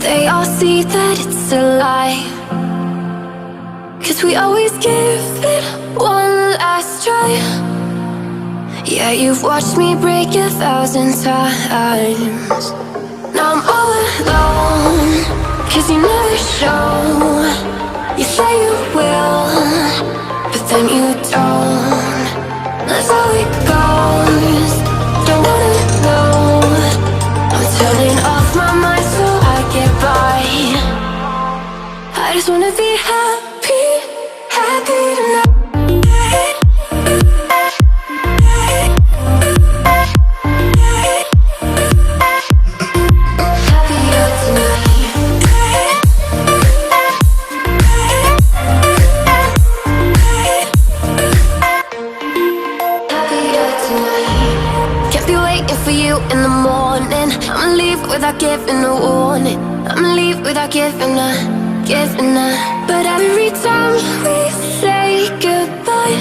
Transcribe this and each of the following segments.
they all see that it's a lie. 'Cause we always give it one last try. Yeah, you've watched me break 1,000 times. Now I'm all alone, 'cause you never show. You say you will, but then you don't. That's how it goes. Don't wanna know. I'm turning off my mind so I get by. I just wanna be happy, happy tonight. In the morning, I'ma leave without giving a warning. I'ma leave without giving a. But every time we say goodbye,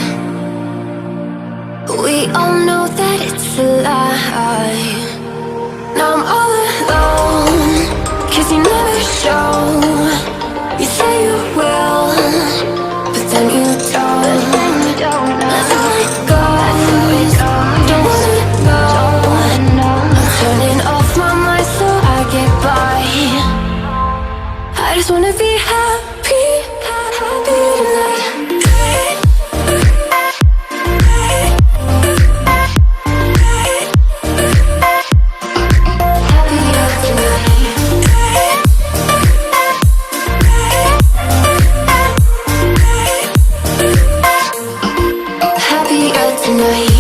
we all know that it's a lie. Now I'm all alone, 'cause you never show. You say you will, but then you don't. That's how it goes. Don't wanna know. Turning off my mind so I get by. I just wanna be happy, happy tonight. Happier tonight.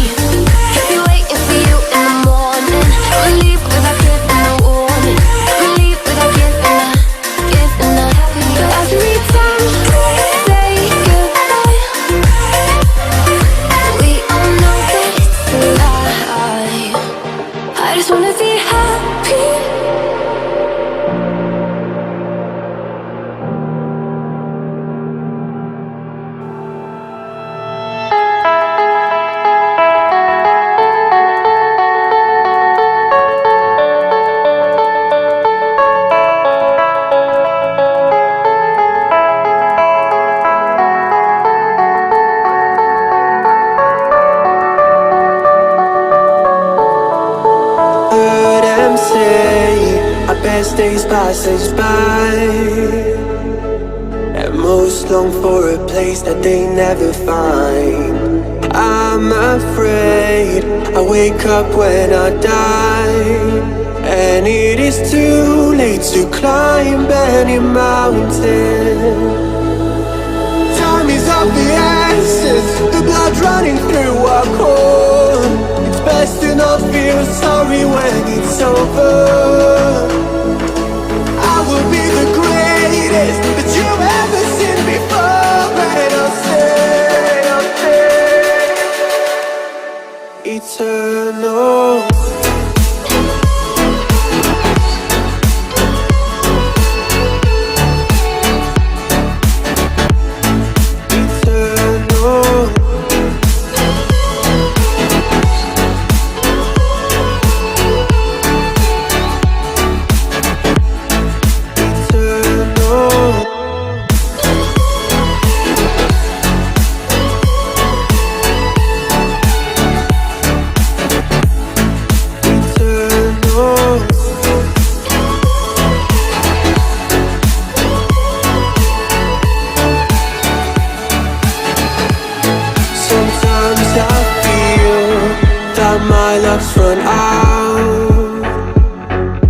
Days passes by, and most long for a place that they never find. I'm afraid I wake up when I die, and it is too late to climb any mountain. Time is of the essence, the blood running through our core. It's best to not feel sorry when it's over. I will be the greatest that you've ever seen before, and I'll stay eternal. Run out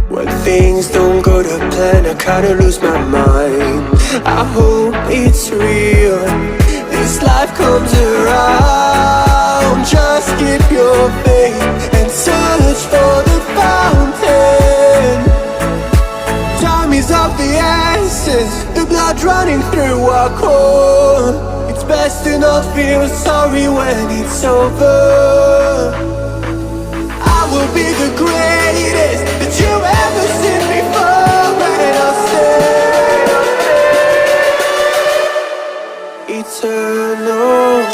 when things don't go to plan. I kinda lose my mind. I hope it's real. This life comes around. Just keep your faith and search for the fountain. Time is of the essence, the blood running through our core. It's best to not feel sorry when it's over. Will be the greatest that you've ever seen before, and I'll stay eternal.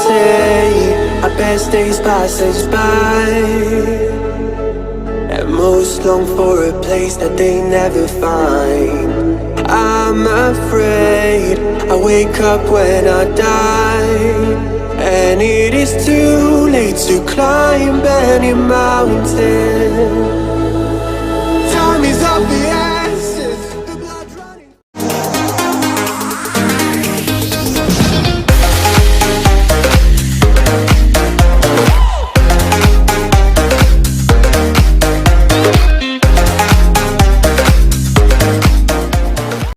say our best days pass us by, and most long for a place that they never find. I'm afraid I wake up when I die, and it is too late to climb any mountain. Time is of the